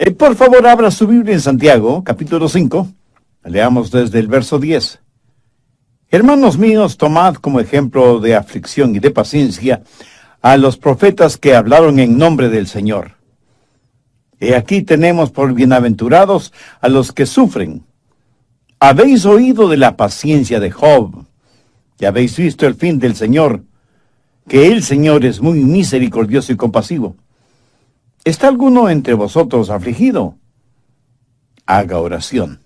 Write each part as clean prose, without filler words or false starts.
Por favor, abra su Biblia en Santiago, capítulo 5. Leamos desde el verso 10. Hermanos míos, tomad como ejemplo de aflicción y de paciencia a los profetas que hablaron en nombre del Señor. He aquí tenemos por bienaventurados a los que sufren. Habéis oído de la paciencia de Job, y habéis visto el fin del Señor, que el Señor es muy misericordioso y compasivo. ¿Está alguno entre vosotros afligido? Haga oración.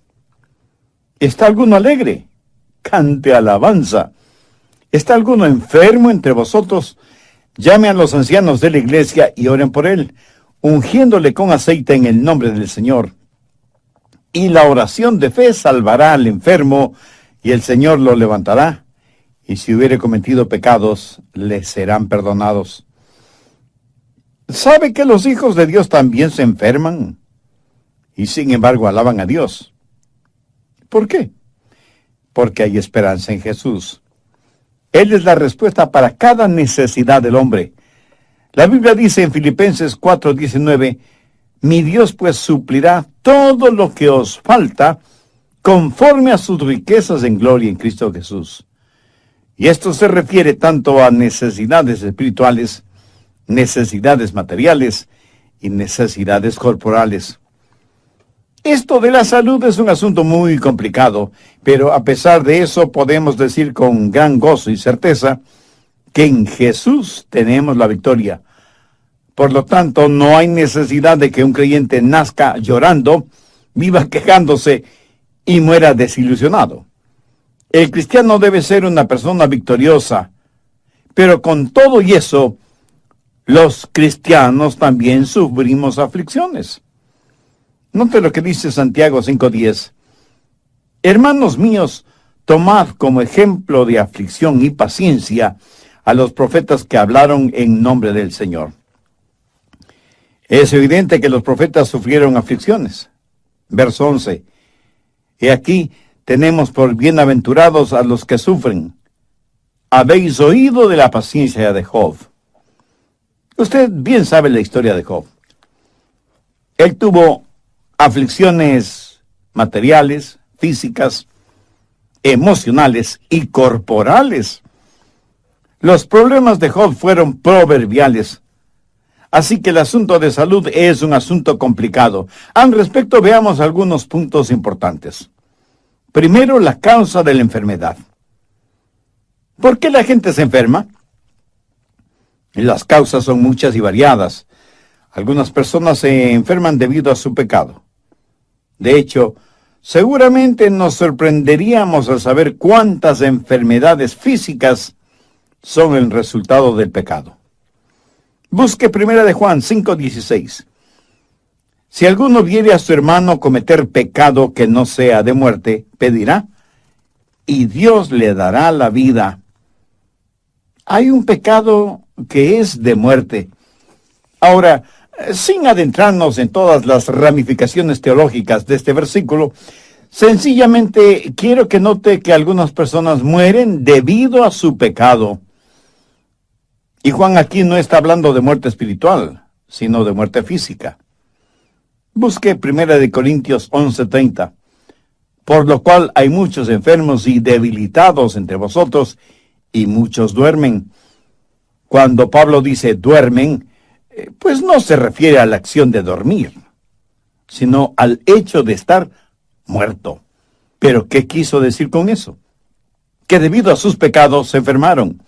¿Está alguno alegre? Cante alabanza. ¿Está alguno enfermo entre vosotros? Llame a los ancianos de la iglesia y oren por él, ungiéndole con aceite en el nombre del Señor. Y la oración de fe salvará al enfermo, y el Señor lo levantará. Y si hubiere cometido pecados, le serán perdonados. ¿Sabe que los hijos de Dios también se enferman? Y sin embargo alaban a Dios. ¿Por qué? Porque hay esperanza en Jesús. Él es la respuesta para cada necesidad del hombre. La Biblia dice en Filipenses 4:19, mi Dios pues suplirá todo lo que os falta conforme a sus riquezas en gloria en Cristo Jesús. Y esto se refiere tanto a necesidades espirituales, necesidades materiales y necesidades corporales. Esto de la salud es un asunto muy complicado, pero a pesar de eso podemos decir con gran gozo y certeza que en Jesús tenemos la victoria. Por lo tanto, no hay necesidad de que un creyente nazca llorando, viva quejándose y muera desilusionado. El cristiano debe ser una persona victoriosa, pero con todo y eso, los cristianos también sufrimos aflicciones. Note lo que dice Santiago 5:10. Hermanos míos, tomad como ejemplo de aflicción y paciencia a los profetas que hablaron en nombre del Señor. Es evidente que los profetas sufrieron aflicciones. Verso 11. He aquí tenemos por bienaventurados a los que sufren. Habéis oído de la paciencia de Job. Usted bien sabe la historia de Job. Él tuvo aflicciones materiales, físicas, emocionales y corporales. Los problemas de Job fueron proverbiales. Así que el asunto de salud es un asunto complicado. Al respecto, veamos algunos puntos importantes. Primero, la causa de la enfermedad. ¿Por qué la gente se enferma? Las causas son muchas y variadas. Algunas personas se enferman debido a su pecado. De hecho, seguramente nos sorprenderíamos al saber cuántas enfermedades físicas son el resultado del pecado. Busque 1 de Juan 5:16. Si alguno viere a su hermano cometer pecado que no sea de muerte, pedirá, y Dios le dará la vida. Hay un pecado que es de muerte. Ahora, sin adentrarnos en todas las ramificaciones teológicas de este versículo, sencillamente quiero que note que algunas personas mueren debido a su pecado. Y Juan aquí no está hablando de muerte espiritual, sino de muerte física. Busque 1 de Corintios 11:30. Por lo cual hay muchos enfermos y debilitados entre vosotros, y muchos duermen. Cuando Pablo dice duermen, pues no se refiere a la acción de dormir, sino al hecho de estar muerto. ¿Pero qué quiso decir con eso? Que debido a sus pecados se enfermaron.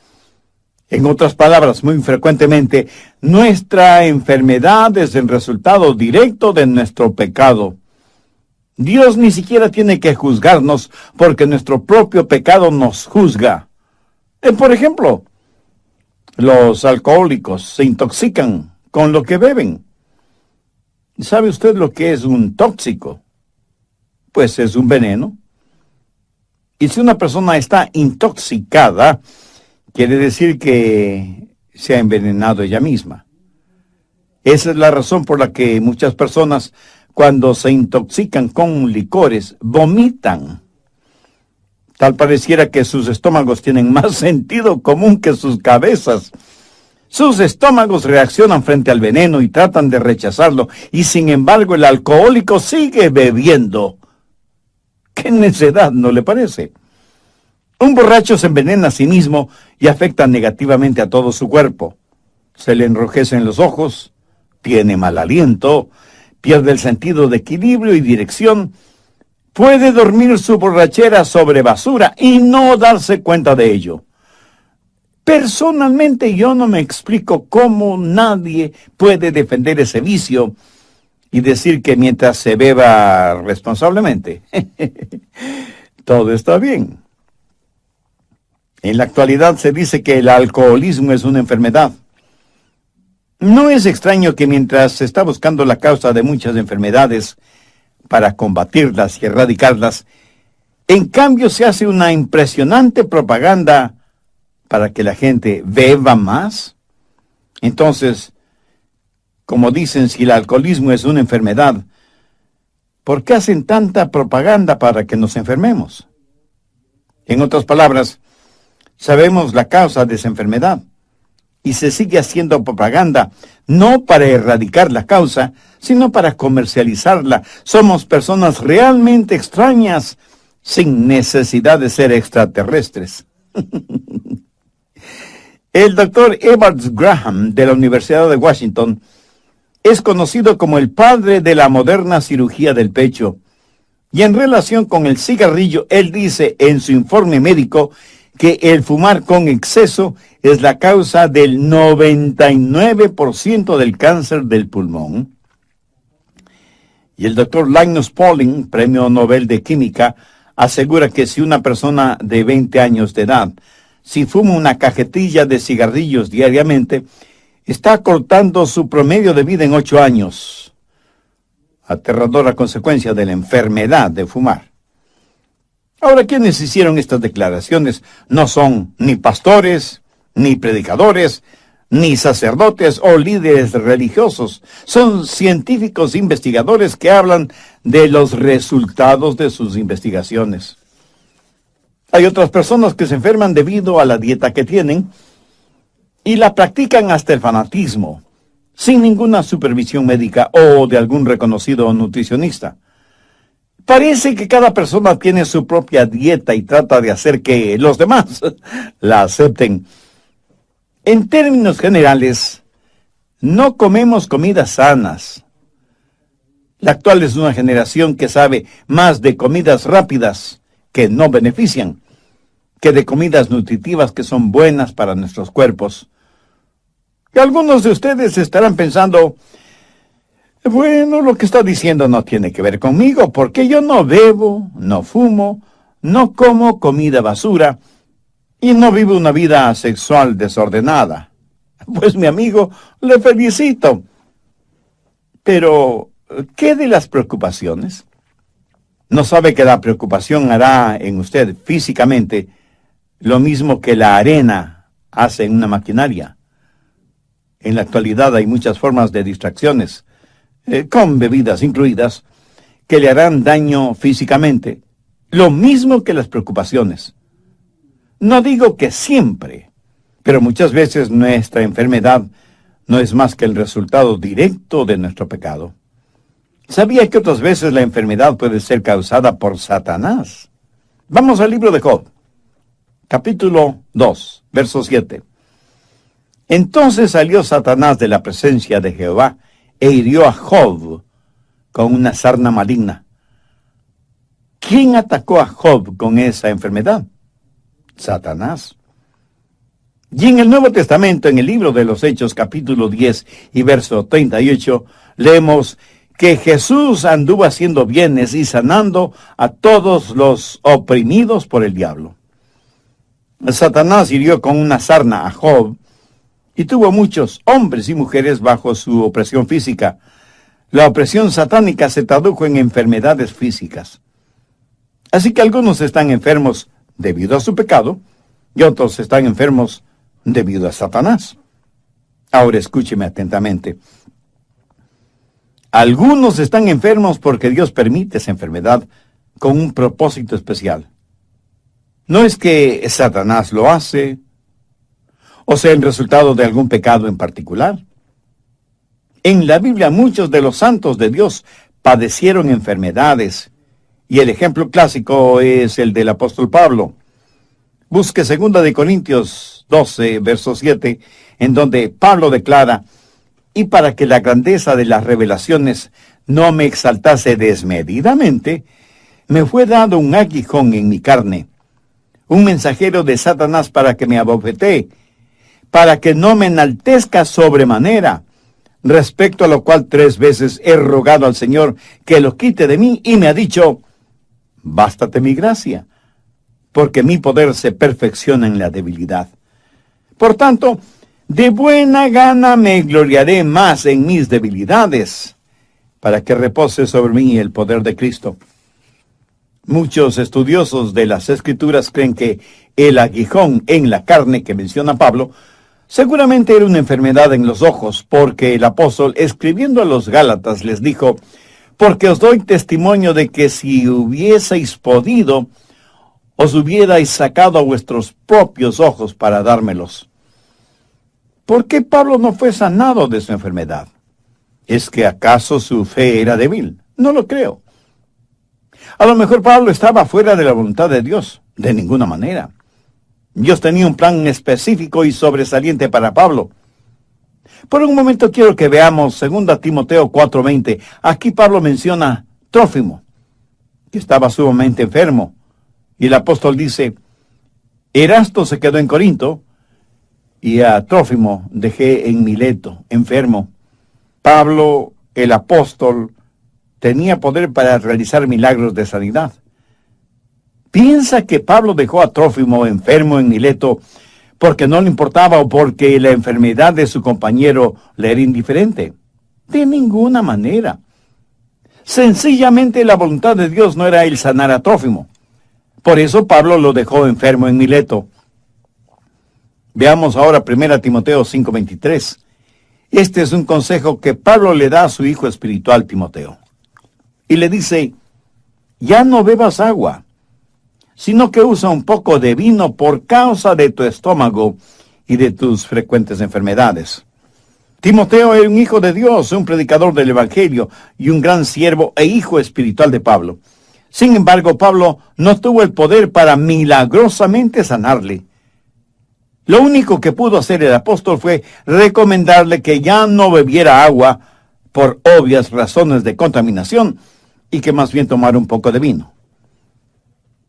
En otras palabras, muy frecuentemente, nuestra enfermedad es el resultado directo de nuestro pecado. Dios ni siquiera tiene que juzgarnos porque nuestro propio pecado nos juzga. Por ejemplo, los alcohólicos se intoxican con lo que beben. ¿Sabe usted lo que es un tóxico? Pues es un veneno. Y si una persona está intoxicada, quiere decir que se ha envenenado ella misma. Esa es la razón por la que muchas personas, cuando se intoxican con licores, vomitan. Tal pareciera que sus estómagos tienen más sentido común que sus cabezas. Sus estómagos reaccionan frente al veneno y tratan de rechazarlo, y sin embargo el alcohólico sigue bebiendo. ¡Qué necedad! ¿No le parece? Un borracho se envenena a sí mismo y afecta negativamente a todo su cuerpo. Se le enrojecen los ojos, tiene mal aliento, pierde el sentido de equilibrio y dirección, puede dormir su borrachera sobre basura y no darse cuenta de ello. Personalmente yo no me explico cómo nadie puede defender ese vicio y decir que mientras se beba responsablemente, todo está bien. En la actualidad se dice que el alcoholismo es una enfermedad. No es extraño que mientras se está buscando la causa de muchas enfermedades para combatirlas y erradicarlas, en cambio se hace una impresionante propaganda para que la gente beba más. Entonces, como dicen, si el alcoholismo es una enfermedad, ¿por qué hacen tanta propaganda para que nos enfermemos? En otras palabras, sabemos la causa de esa enfermedad y se sigue haciendo propaganda, no para erradicar la causa, sino para comercializarla. Somos personas realmente extrañas, sin necesidad de ser extraterrestres. El doctor Evans Graham, de la Universidad de Washington, es conocido como el padre de la moderna cirugía del pecho. Y en relación con el cigarrillo, él dice en su informe médico que el fumar con exceso es la causa del 99% del cáncer del pulmón. Y el doctor Linus Pauling, premio Nobel de Química, asegura que si una persona de 20 años de edad, si fuma una cajetilla de cigarrillos diariamente, está acortando su promedio de vida en 8 años. Aterradora consecuencia de la enfermedad de fumar. Ahora, quienes hicieron estas declaraciones no son ni pastores, ni predicadores, ni sacerdotes o líderes religiosos. Son científicos investigadores que hablan de los resultados de sus investigaciones. Hay otras personas que se enferman debido a la dieta que tienen y la practican hasta el fanatismo, sin ninguna supervisión médica o de algún reconocido nutricionista. Parece que cada persona tiene su propia dieta y trata de hacer que los demás la acepten. En términos generales, no comemos comidas sanas. La actual es una generación que sabe más de comidas rápidas que no benefician, que de comidas nutritivas que son buenas para nuestros cuerpos. Y algunos de ustedes estarán pensando, bueno, lo que está diciendo no tiene que ver conmigo, porque yo no bebo, no fumo, no como comida basura y no vivo una vida sexual desordenada. Pues mi amigo, le felicito. Pero, ¿qué de las preocupaciones? ¿No sabe que la preocupación hará en usted físicamente lo mismo que la arena hace en una maquinaria? En la actualidad hay muchas formas de distracciones, con bebidas incluidas, que le harán daño físicamente, lo mismo que las preocupaciones. No digo que siempre, pero muchas veces nuestra enfermedad no es más que el resultado directo de nuestro pecado. ¿Sabía que otras veces la enfermedad puede ser causada por Satanás? Vamos al libro de Job, capítulo 2, verso 7. Entonces salió Satanás de la presencia de Jehová e hirió a Job con una sarna maligna. ¿Quién atacó a Job con esa enfermedad? Satanás. Y en el Nuevo Testamento, en el libro de los Hechos, capítulo 10 y verso 38, leemos que Jesús anduvo haciendo bienes y sanando a todos los oprimidos por el diablo. Satanás hirió con una sarna a Job y tuvo muchos hombres y mujeres bajo su opresión física. La opresión satánica se tradujo en enfermedades físicas. Así que algunos están enfermos debido a su pecado y otros están enfermos debido a Satanás. Ahora escúcheme atentamente. Algunos están enfermos porque Dios permite esa enfermedad con un propósito especial. No es que Satanás lo hace, o sea el resultado de algún pecado en particular. En la Biblia muchos de los santos de Dios padecieron enfermedades, y el ejemplo clásico es el del apóstol Pablo. Busque 2 de Corintios 12, verso 7, en donde Pablo declara: y para que la grandeza de las revelaciones no me exaltase desmedidamente, me fue dado un aguijón en mi carne, un mensajero de Satanás para que me abofetee, para que no me enaltezca sobremanera, respecto a lo cual 3 veces he rogado al Señor que lo quite de mí, y me ha dicho: bástate mi gracia, porque mi poder se perfecciona en la debilidad. Por tanto, de buena gana me gloriaré más en mis debilidades, para que repose sobre mí el poder de Cristo. Muchos estudiosos de las Escrituras creen que el aguijón en la carne que menciona Pablo seguramente era una enfermedad en los ojos, porque el apóstol, escribiendo a los Gálatas, les dijo: porque os doy testimonio de que si hubieseis podido, os hubierais sacado a vuestros propios ojos para dármelos. ¿Por qué Pablo no fue sanado de su enfermedad? ¿Es que acaso su fe era débil? No lo creo. A lo mejor Pablo estaba fuera de la voluntad de Dios. De ninguna manera. Dios tenía un plan específico y sobresaliente para Pablo. Por un momento quiero que veamos 2 Timoteo 4:20. Aquí Pablo menciona Trófimo, que estaba sumamente enfermo. Y el apóstol dice: Erasto se quedó en Corinto, y a Trófimo dejé en Mileto, enfermo. Pablo, el apóstol, tenía poder para realizar milagros de sanidad. ¿Piensa que Pablo dejó a Trófimo enfermo en Mileto porque no le importaba o porque la enfermedad de su compañero le era indiferente? De ninguna manera. Sencillamente la voluntad de Dios no era el sanar a Trófimo. Por eso Pablo lo dejó enfermo en Mileto. Veamos ahora 1 Timoteo 5:23. Este es un consejo que Pablo le da a su hijo espiritual Timoteo. Y le dice: ya no bebas agua, sino que usa un poco de vino por causa de tu estómago y de tus frecuentes enfermedades. Timoteo era un hijo de Dios, un predicador del Evangelio y un gran siervo e hijo espiritual de Pablo. Sin embargo, Pablo no tuvo el poder para milagrosamente sanarle. Lo único que pudo hacer el apóstol fue recomendarle que ya no bebiera agua por obvias razones de contaminación y que más bien tomara un poco de vino.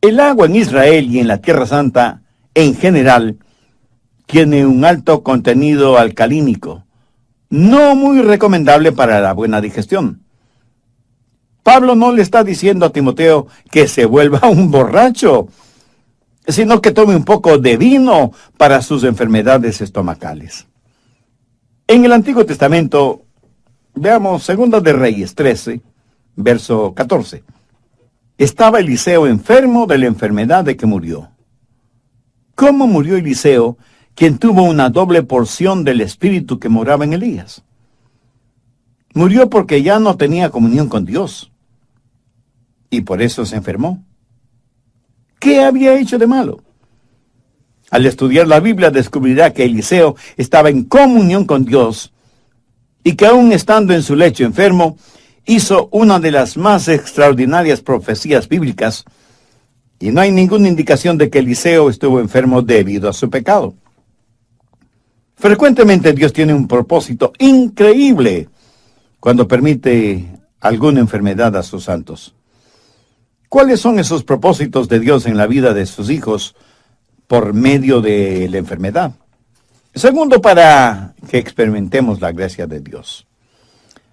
El agua en Israel y en la Tierra Santa, en general, tiene un alto contenido alcalínico, no muy recomendable para la buena digestión. Pablo no le está diciendo a Timoteo que se vuelva un borracho, sino que tome un poco de vino para sus enfermedades estomacales. En el Antiguo Testamento, veamos 2 de Reyes 13, verso 14. Estaba Eliseo enfermo de la enfermedad de que murió. ¿Cómo murió Eliseo, quien tuvo una doble porción del espíritu que moraba en Elías? Murió porque ya no tenía comunión con Dios, y por eso se enfermó. ¿Qué había hecho de malo? Al estudiar la Biblia descubrirá que Eliseo estaba en comunión con Dios y que aún estando en su lecho enfermo, hizo una de las más extraordinarias profecías bíblicas, y no hay ninguna indicación de que Eliseo estuvo enfermo debido a su pecado. Frecuentemente Dios tiene un propósito increíble cuando permite alguna enfermedad a sus santos. ¿Cuáles son esos propósitos de Dios en la vida de sus hijos por medio de la enfermedad? Segundo, para que experimentemos la gracia de Dios.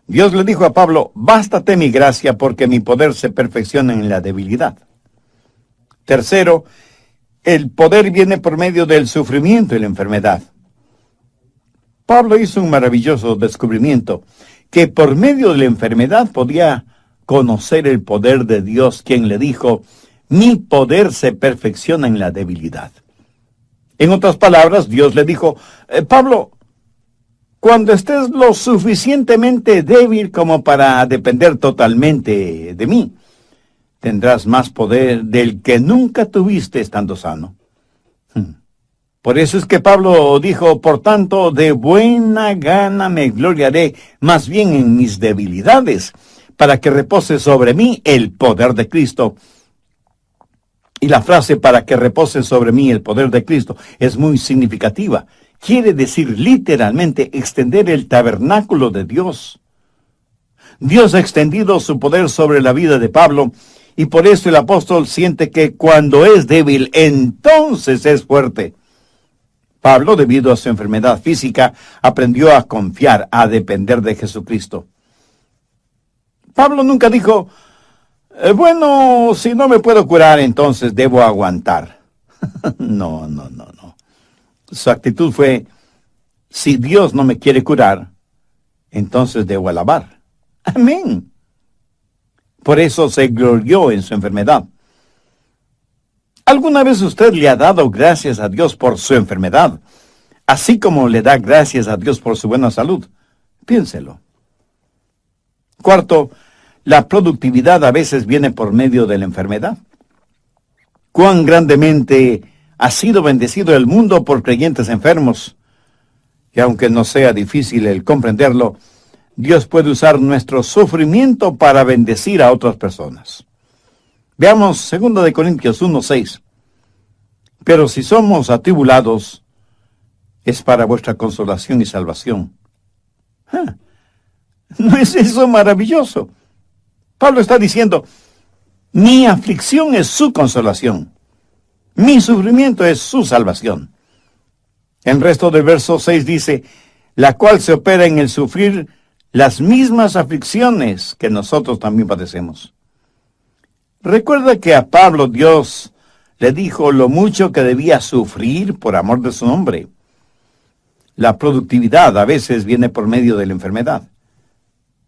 Dios le dijo a Pablo: bástate mi gracia, porque mi poder se perfecciona en la debilidad. Tercero, el poder viene por medio del sufrimiento y la enfermedad. Pablo hizo un maravilloso descubrimiento, que por medio de la enfermedad podía conocer el poder de Dios, quien le dijo: mi poder se perfecciona en la debilidad. En otras palabras, Dios le dijo: Pablo, cuando estés lo suficientemente débil como para depender totalmente de mí, tendrás más poder del que nunca tuviste estando sano. Por eso es que Pablo dijo, por tanto, de buena gana me gloriaré, más bien en mis debilidades, para que repose sobre mí el poder de Cristo. Y la frase para que repose sobre mí el poder de Cristo es muy significativa. Quiere decir literalmente extender el tabernáculo de Dios. Dios ha extendido su poder sobre la vida de Pablo, y por eso el apóstol siente que cuando es débil, entonces es fuerte. Pablo, debido a su enfermedad física, aprendió a confiar, a depender de Jesucristo. Pablo nunca dijo, bueno, si no me puedo curar, entonces debo aguantar. No. Su actitud fue, si Dios no me quiere curar, entonces debo alabar. Amén. Por eso se glorió en su enfermedad. ¿Alguna vez usted le ha dado gracias a Dios por su enfermedad, así como le da gracias a Dios por su buena salud? Piénselo. Cuarto, la productividad a veces viene por medio de la enfermedad. Cuán grandemente ha sido bendecido el mundo por creyentes enfermos. Y aunque no sea difícil el comprenderlo, Dios puede usar nuestro sufrimiento para bendecir a otras personas. Veamos 2 Corintios 1:6. Pero si somos atribulados, es para vuestra consolación y salvación. ¿No es eso maravilloso? Pablo está diciendo, mi aflicción es su consolación. Mi sufrimiento es su salvación. El resto del verso 6 dice, la cual se opera en el sufrir las mismas aflicciones que nosotros también padecemos. Recuerda que a Pablo Dios le dijo lo mucho que debía sufrir por amor de su nombre. La productividad a veces viene por medio de la enfermedad.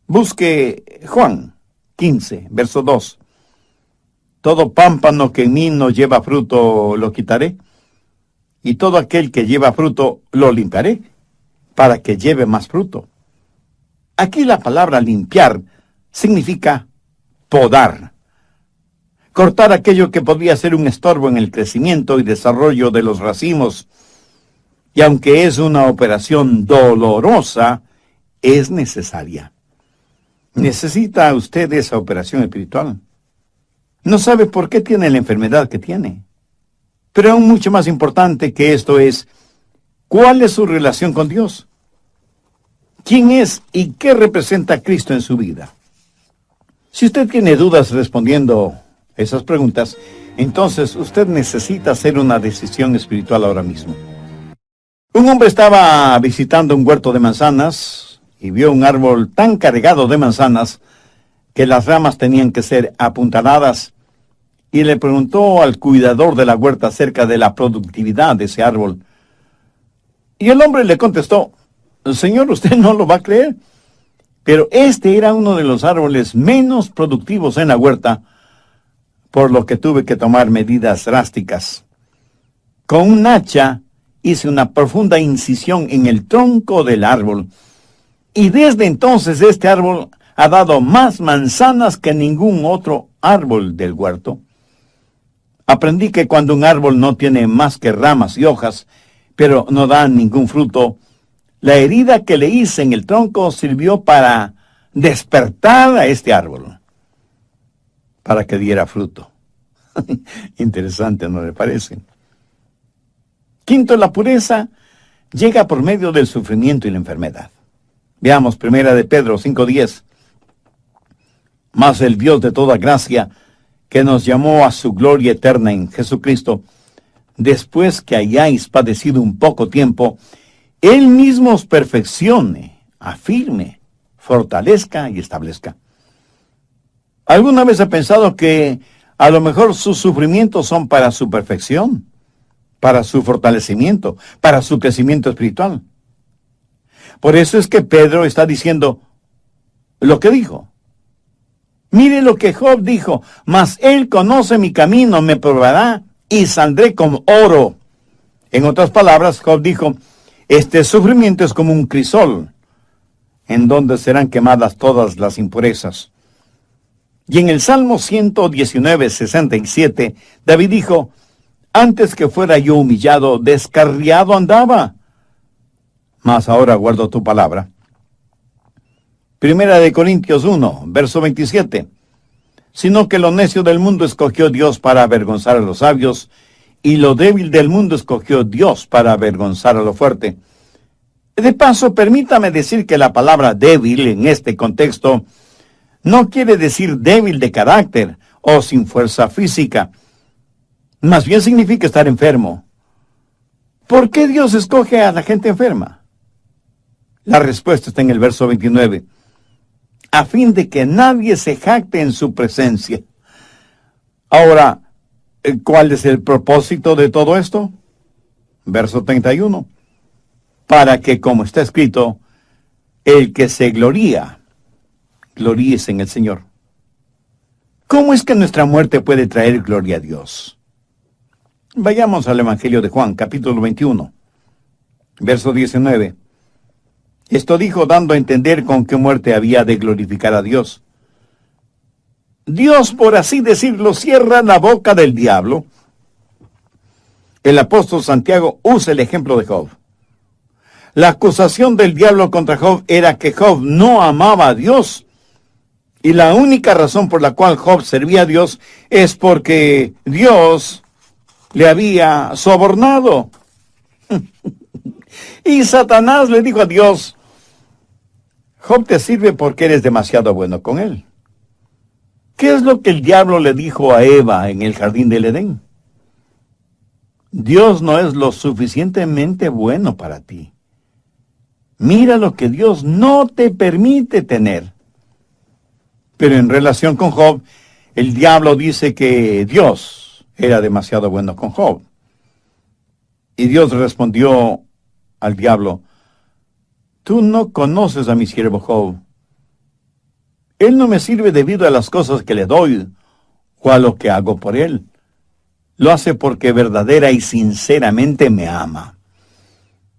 Busque Juan 15, verso 2. Todo pámpano que en mí no lleva fruto lo quitaré, y todo aquel que lleva fruto lo limpiaré, para que lleve más fruto. Aquí la palabra limpiar significa podar. Cortar aquello que podría ser un estorbo en el crecimiento y desarrollo de los racimos. Y aunque es una operación dolorosa, es necesaria. ¿Necesita usted esa operación espiritual? No sabe por qué tiene la enfermedad que tiene. Pero aún mucho más importante que esto es, ¿cuál es su relación con Dios? ¿Quién es y qué representa Cristo en su vida? Si usted tiene dudas respondiendo esas preguntas, entonces usted necesita hacer una decisión espiritual ahora mismo. Un hombre estaba visitando un huerto de manzanas y vio un árbol tan cargado de manzanas que las ramas tenían que ser apuntaladas, y le preguntó al cuidador de la huerta acerca de la productividad de ese árbol. Y el hombre le contestó, Señor, usted no lo va a creer, pero este era uno de los árboles menos productivos en la huerta, por lo que tuve que tomar medidas drásticas. Con un hacha hice una profunda incisión en el tronco del árbol, y desde entonces este árbol ha dado más manzanas que ningún otro árbol del huerto. Aprendí que cuando un árbol no tiene más que ramas y hojas, pero no da ningún fruto, la herida que le hice en el tronco sirvió para despertar a este árbol, para que diera fruto. Interesante, ¿no le parece? Quinto, la pureza llega por medio del sufrimiento y la enfermedad. Veamos 1 de Pedro 5:10. Mas el Dios de toda gracia, que nos llamó a su gloria eterna en Jesucristo, después que hayáis padecido un poco tiempo, Él mismo os perfeccione, afirme, fortalezca y establezca. ¿Alguna vez ha pensado que a lo mejor sus sufrimientos son para su perfección, para su fortalecimiento, para su crecimiento espiritual? Por eso es que Pedro está diciendo lo que dijo. Mire lo que Job dijo, mas él conoce mi camino, me probará y saldré como oro. En otras palabras, Job dijo, este sufrimiento es como un crisol, en donde serán quemadas todas las impurezas. Y en el Salmo 119:67, David dijo, Antes que fuera yo humillado, descarriado andaba. Mas ahora guardo tu palabra. Primera de Corintios 1, verso 27. Sino que lo necio del mundo escogió Dios para avergonzar a los sabios, y lo débil del mundo escogió Dios para avergonzar a lo fuerte. De paso, permítame decir que la palabra débil en este contexto no quiere decir débil de carácter o sin fuerza física. Más bien significa estar enfermo. ¿Por qué Dios escoge a la gente enferma? La respuesta está en el verso 29. A fin de que nadie se jacte en su presencia. Ahora, ¿cuál es el propósito de todo esto? Verso 31. Para que, como está escrito, el que se gloría, gloríese en el Señor. ¿Cómo es que nuestra muerte puede traer gloria a Dios? Vayamos al Evangelio de Juan, capítulo 21, verso 19. Esto dijo dando a entender con qué muerte había de glorificar a Dios. Dios, por así decirlo, cierra la boca del diablo. El apóstol Santiago usa el ejemplo de Job. La acusación del diablo contra Job era que Job no amaba a Dios. Y la única razón por la cual Job servía a Dios es porque Dios le había sobornado. Y Satanás le dijo a Dios, Job te sirve porque eres demasiado bueno con él. ¿Qué es lo que el diablo le dijo a Eva en el jardín del Edén? Dios no es lo suficientemente bueno para ti. Mira lo que Dios no te permite tener. Pero en relación con Job, el diablo dice que Dios era demasiado bueno con Job. Y Dios respondió al diablo, tú no conoces a mi siervo Job. Él no me sirve debido a las cosas que le doy o a lo que hago por él. Lo hace porque verdadera y sinceramente me ama.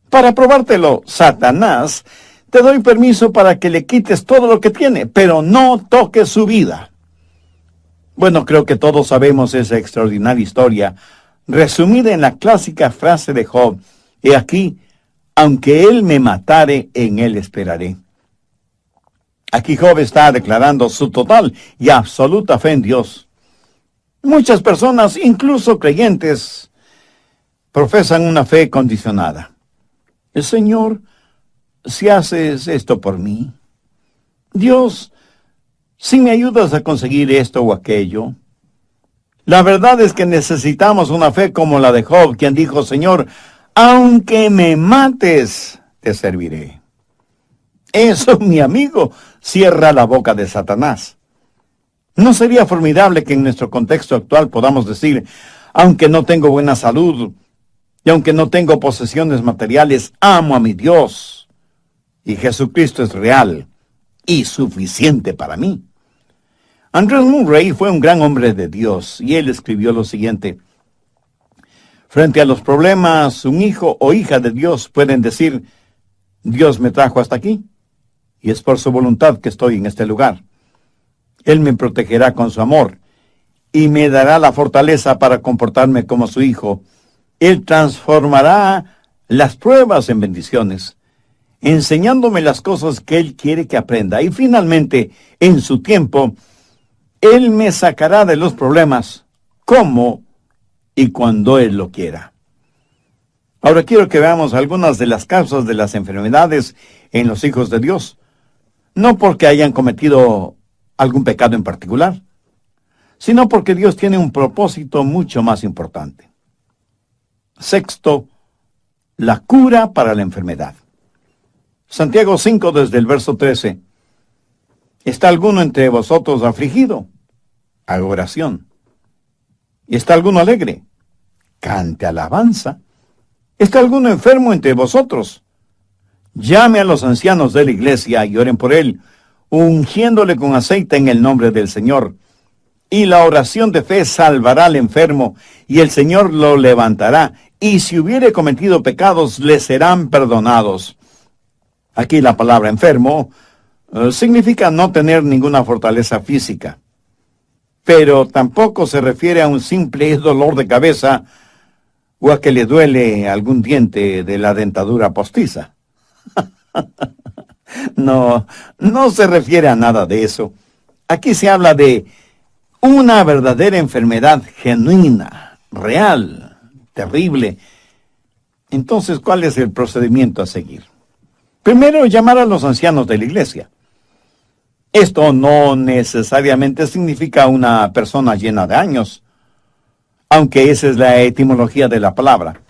Para probártelo, Satanás, te doy permiso para que le quites todo lo que tiene, pero no toques su vida. Bueno, creo que todos sabemos esa extraordinaria historia, resumida en la clásica frase de Job, he aquí, aunque él me matare, en él esperaré. Aquí Job está declarando su total y absoluta fe en Dios. Muchas personas, incluso creyentes, profesan una fe condicionada. Señor, si haces esto por mí, Dios, si me ayudas a conseguir esto o aquello. La verdad es que necesitamos una fe como la de Job, quien dijo, Señor, aunque me mates, te serviré. Eso, mi amigo, cierra la boca de Satanás. ¿No sería formidable que en nuestro contexto actual podamos decir, aunque no tengo buena salud, y aunque no tengo posesiones materiales, amo a mi Dios, y Jesucristo es real y suficiente para mí? Andrew Murray fue un gran hombre de Dios, y él escribió lo siguiente: frente a los problemas, un hijo o hija de Dios pueden decir, Dios me trajo hasta aquí, y es por su voluntad que estoy en este lugar. Él me protegerá con su amor, y me dará la fortaleza para comportarme como su hijo. Él transformará las pruebas en bendiciones, enseñándome las cosas que Él quiere que aprenda. Y finalmente, en su tiempo, Él me sacará de los problemas, como y cuando Él lo quiera. Ahora quiero que veamos algunas de las causas de las enfermedades en los hijos de Dios. No porque hayan cometido algún pecado en particular, sino porque Dios tiene un propósito mucho más importante. Sexto, la cura para la enfermedad. Santiago 5, desde el verso 13. ¿Está alguno entre vosotros afligido? Haga oración. ¿Y está alguno alegre? Cante alabanza. ¿Está alguno enfermo entre vosotros? Llame a los ancianos de la iglesia y oren por él, ungiéndole con aceite en el nombre del Señor. Y la oración de fe salvará al enfermo, y el Señor lo levantará, y si hubiere cometido pecados, le serán perdonados. Aquí la palabra enfermo significa no tener ninguna fortaleza física, pero tampoco se refiere a un simple dolor de cabeza o a que le duele algún diente de la dentadura postiza. No, no se refiere a nada de eso. Aquí se habla de una verdadera enfermedad genuina, real, terrible. Entonces, ¿cuál es el procedimiento a seguir? Primero, llamar a los ancianos de la iglesia. Esto no necesariamente significa una persona llena de años, aunque esa es la etimología de la palabra,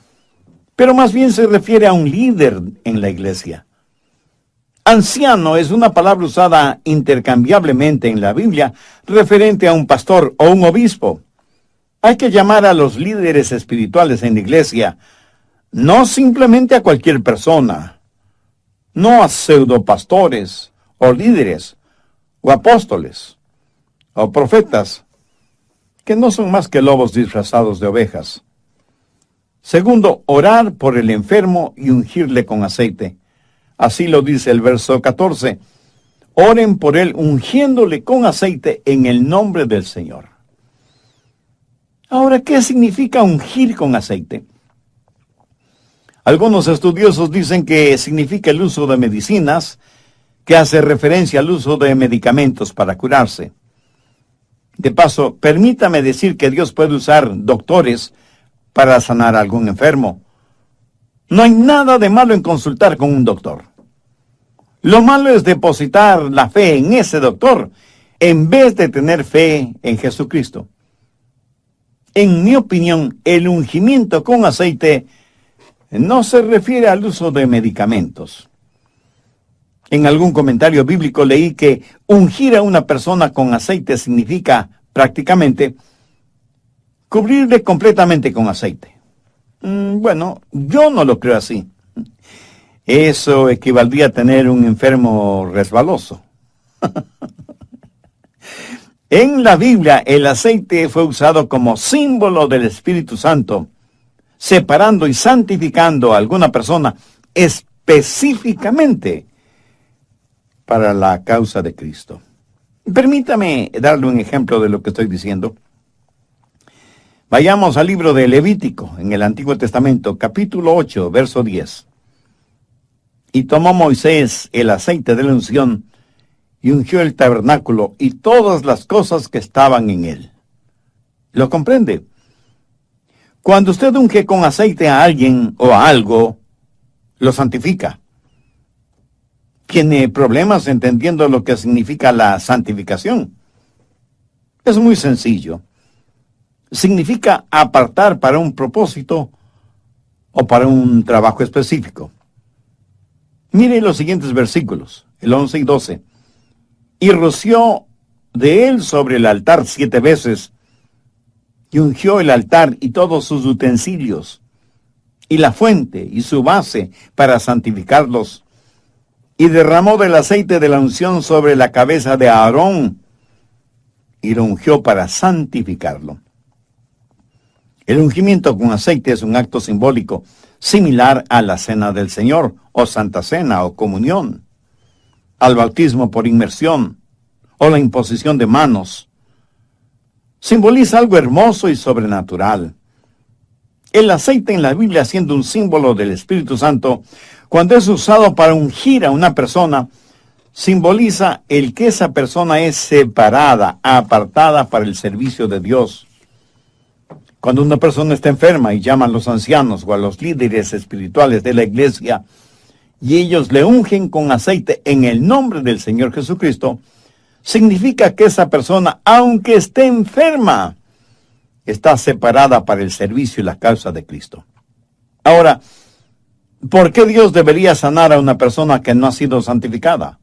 pero más bien se refiere a un líder en la iglesia. Anciano es una palabra usada intercambiablemente en la Biblia referente a un pastor o un obispo. Hay que llamar a los líderes espirituales en la iglesia, no simplemente a cualquier persona, no a pseudopastores o líderes, o apóstoles, o profetas, que no son más que lobos disfrazados de ovejas. Segundo, orar por el enfermo y ungirle con aceite. Así lo dice el verso 14. Oren por él ungiéndole con aceite en el nombre del Señor. Ahora, ¿qué significa ungir con aceite? Algunos estudiosos dicen que significa el uso de medicinas, que hace referencia al uso de medicamentos para curarse. De paso, permítame decir que Dios puede usar doctores para sanar a algún enfermo. No hay nada de malo en consultar con un doctor. Lo malo es depositar la fe en ese doctor en vez de tener fe en Jesucristo. En mi opinión, el ungimiento con aceite no se refiere al uso de medicamentos. En algún comentario bíblico leí que ungir a una persona con aceite significa, prácticamente, cubrirle completamente con aceite. Bueno, yo no lo creo así. Eso equivaldría a tener un enfermo resbaloso. En la Biblia, el aceite fue usado como símbolo del Espíritu Santo, separando y santificando a alguna persona específicamente para la causa de Cristo. Permítame darle un ejemplo de lo que estoy diciendo. Vayamos al libro de Levítico, en el Antiguo Testamento, capítulo 8, verso 10. Y tomó Moisés el aceite de la unción, y ungió el tabernáculo y todas las cosas que estaban en él. ¿Lo comprende? Cuando usted unge con aceite a alguien o a algo, lo santifica. ¿Tiene problemas entendiendo lo que significa la santificación? Es muy sencillo. Significa apartar para un propósito o para un trabajo específico. Mire los siguientes versículos, el 11 y 12. Y roció de él sobre el altar 7 veces, y ungió el altar y todos sus utensilios, y la fuente y su base para santificarlos, y derramó del aceite de la unción sobre la cabeza de Aarón, y lo ungió para santificarlo. El ungimiento con aceite es un acto simbólico, similar a la cena del Señor, o Santa Cena, o comunión, al bautismo por inmersión, o la imposición de manos. Simboliza algo hermoso y sobrenatural. El aceite en la Biblia, siendo un símbolo del Espíritu Santo, cuando es usado para ungir a una persona, simboliza el que esa persona es separada, apartada para el servicio de Dios. Cuando una persona está enferma y llaman a los ancianos o a los líderes espirituales de la iglesia, y ellos le ungen con aceite en el nombre del Señor Jesucristo, significa que esa persona, aunque esté enferma, está separada para el servicio y la causa de Cristo. Ahora, ¿por qué Dios debería sanar a una persona que no ha sido santificada?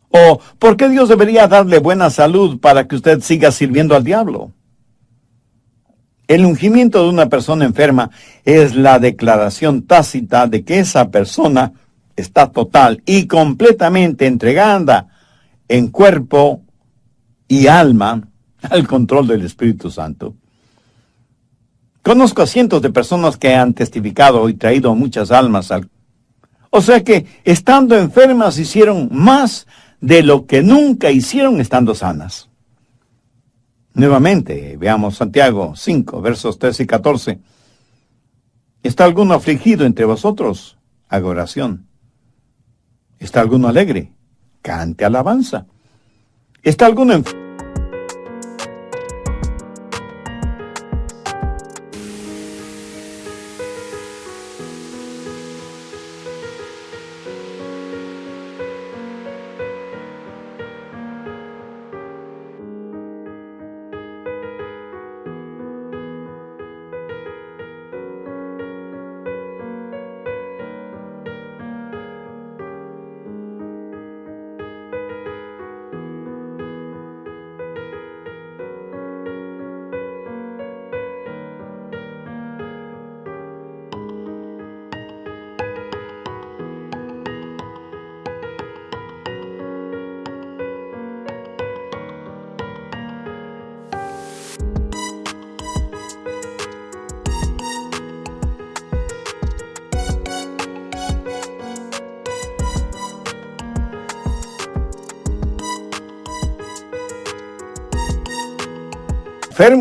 ¿O por qué Dios debería darle buena salud para que usted siga sirviendo al diablo? El ungimiento de una persona enferma es la declaración tácita de que esa persona está total y completamente entregada en cuerpo y alma al control del Espíritu Santo. Conozco a cientos de personas que han testificado y traído muchas almas al... O sea que, estando enfermas, hicieron más de lo que nunca hicieron estando sanas. Nuevamente, veamos Santiago 5, versos 13 y 14. ¿Está alguno afligido entre vosotros? Haga oración. ¿Está alguno alegre? Cante alabanza. ¿Está alguno enfermo?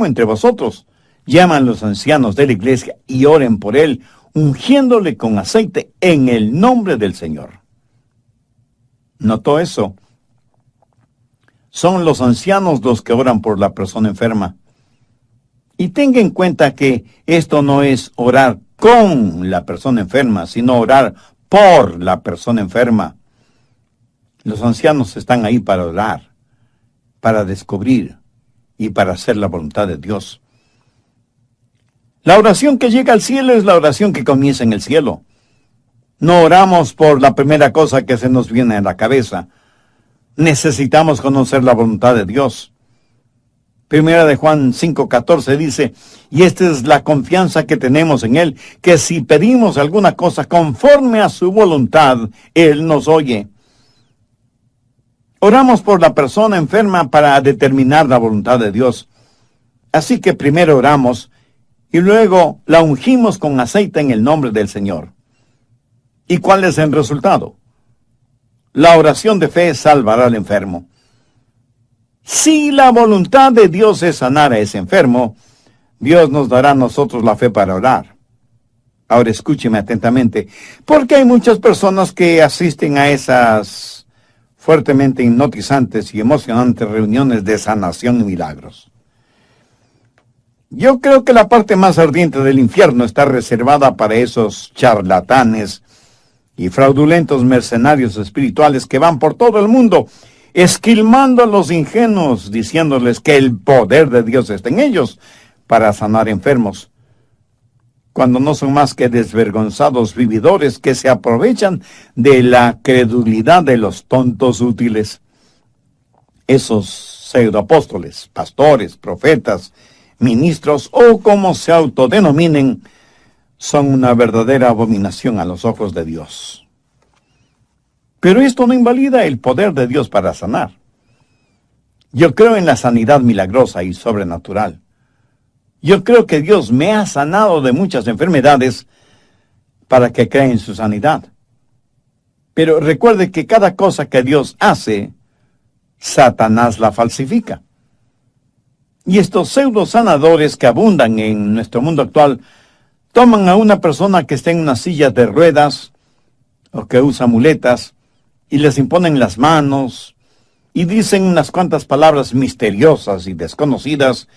Entre vosotros? Llaman los ancianos de la iglesia y oren por él, ungiéndole con aceite en el nombre del Señor. ¿Notó eso? Son los ancianos los que oran por la persona enferma. Y tenga en cuenta que esto no es orar con la persona enferma, sino orar por la persona enferma. Los ancianos están ahí para orar, para descubrir y para hacer la voluntad de Dios. La oración que llega al cielo es la oración que comienza en el cielo. No oramos por la primera cosa que se nos viene a la cabeza. Necesitamos conocer la voluntad de Dios. Primera de Juan 5:14 dice, y esta es la confianza que tenemos en Él, que si pedimos alguna cosa conforme a su voluntad, Él nos oye. Oramos por la persona enferma para determinar la voluntad de Dios. Así que primero oramos y luego la ungimos con aceite en el nombre del Señor. ¿Y cuál es el resultado? La oración de fe salvará al enfermo. Si la voluntad de Dios es sanar a ese enfermo, Dios nos dará a nosotros la fe para orar. Ahora escúcheme atentamente, porque hay muchas personas que asisten a esas fuertemente hipnotizantes y emocionantes reuniones de sanación y milagros. Yo creo que la parte más ardiente del infierno está reservada para esos charlatanes y fraudulentos mercenarios espirituales que van por todo el mundo esquilmando a los ingenuos, diciéndoles que el poder de Dios está en ellos para sanar enfermos, cuando no son más que desvergonzados vividores que se aprovechan de la credulidad de los tontos útiles. Esos pseudoapóstoles, pastores, profetas, ministros o como se autodenominen, son una verdadera abominación a los ojos de Dios. Pero esto no invalida el poder de Dios para sanar. Yo creo en la sanidad milagrosa y sobrenatural. Yo creo que Dios me ha sanado de muchas enfermedades para que crea en su sanidad. Pero recuerde que cada cosa que Dios hace, Satanás la falsifica. Y estos pseudo sanadores que abundan en nuestro mundo actual, toman a una persona que está en una silla de ruedas o que usa muletas y les imponen las manos y dicen unas cuantas palabras misteriosas y desconocidas,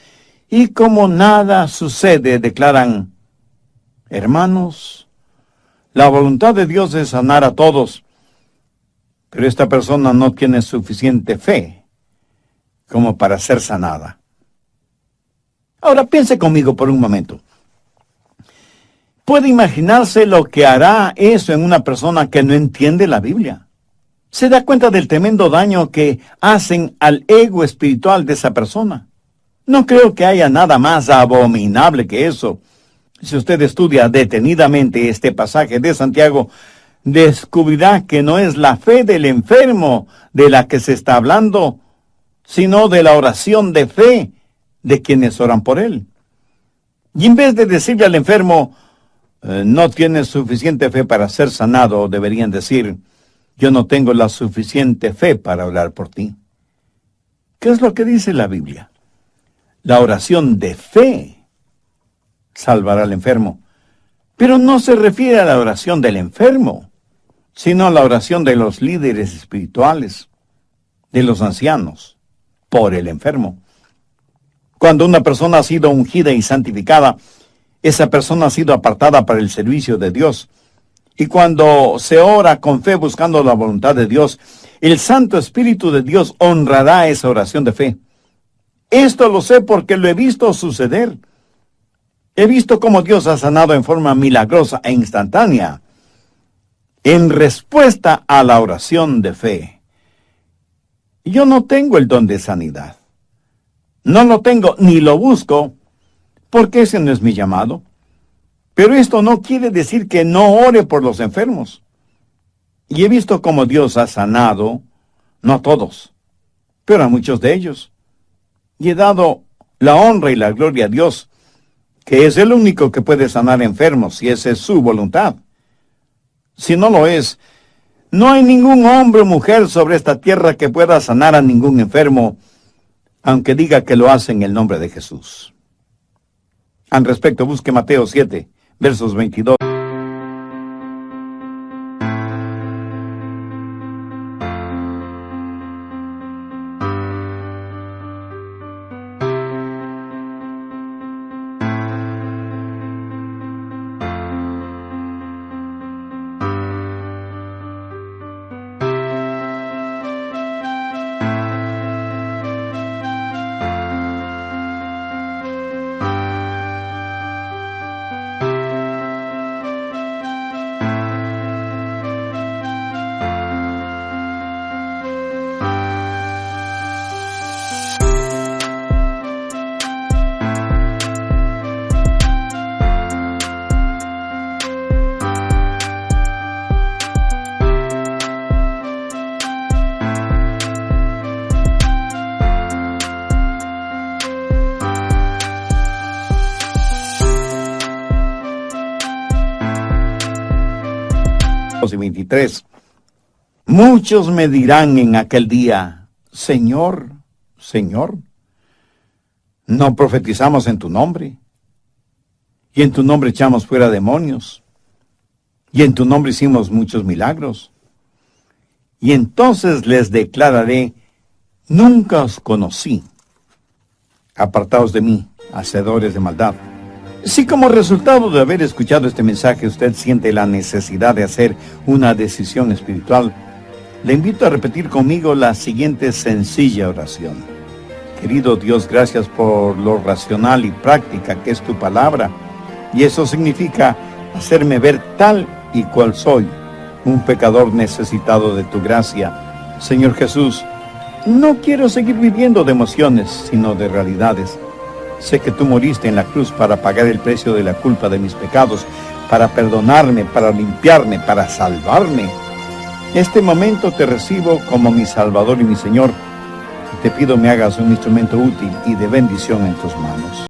y como nada sucede, declaran: hermanos, la voluntad de Dios es sanar a todos, pero esta persona no tiene suficiente fe como para ser sanada. Ahora piense conmigo por un momento. ¿Puede imaginarse lo que hará eso en una persona que no entiende la Biblia? ¿Se da cuenta del tremendo daño que hacen al ego espiritual de esa persona? No creo que haya nada más abominable que eso. Si usted estudia detenidamente este pasaje de Santiago, descubrirá que no es la fe del enfermo de la que se está hablando, sino de la oración de fe de quienes oran por él. Y en vez de decirle al enfermo, no tienes suficiente fe para ser sanado, deberían decir: yo no tengo la suficiente fe para orar por ti. ¿Qué es lo que dice la Biblia? La oración de fe salvará al enfermo. Pero no se refiere a la oración del enfermo, sino a la oración de los líderes espirituales, de los ancianos, por el enfermo. Cuando una persona ha sido ungida y santificada, esa persona ha sido apartada para el servicio de Dios. Y cuando se ora con fe buscando la voluntad de Dios, el Santo Espíritu de Dios honrará esa oración de fe. Esto lo sé porque lo he visto suceder. He visto cómo Dios ha sanado en forma milagrosa e instantánea, en respuesta a la oración de fe. Yo no tengo el don de sanidad. No lo tengo ni lo busco, porque ese no es mi llamado. Pero esto no quiere decir que no ore por los enfermos. Y he visto cómo Dios ha sanado, no a todos, pero a muchos de ellos. Y he dado la honra y la gloria a Dios, que es el único que puede sanar enfermos, si esa es su voluntad. Si no lo es, no hay ningún hombre o mujer sobre esta tierra que pueda sanar a ningún enfermo, aunque diga que lo hace en el nombre de Jesús. Al respecto, busque Mateo 7, versos 22. Y 23. Muchos me dirán en aquel día, Señor, Señor, ¿no profetizamos en tu nombre? Y en tu nombre echamos fuera demonios. Y en tu nombre hicimos muchos milagros. Y entonces les declararé, nunca os conocí. Apartaos de mí, hacedores de maldad. Si como resultado de haber escuchado este mensaje usted siente la necesidad de hacer una decisión espiritual, le invito a repetir conmigo la siguiente sencilla oración. Querido Dios, gracias por lo racional y práctica que es tu palabra, y eso significa hacerme ver tal y cual soy, un pecador necesitado de tu gracia. Señor Jesús, no quiero seguir viviendo de emociones, sino de realidades. Sé que tú moriste en la cruz para pagar el precio de la culpa de mis pecados, para perdonarme, para limpiarme, para salvarme. Este momento te recibo como mi Salvador y mi Señor, y te pido me hagas un instrumento útil y de bendición en tus manos.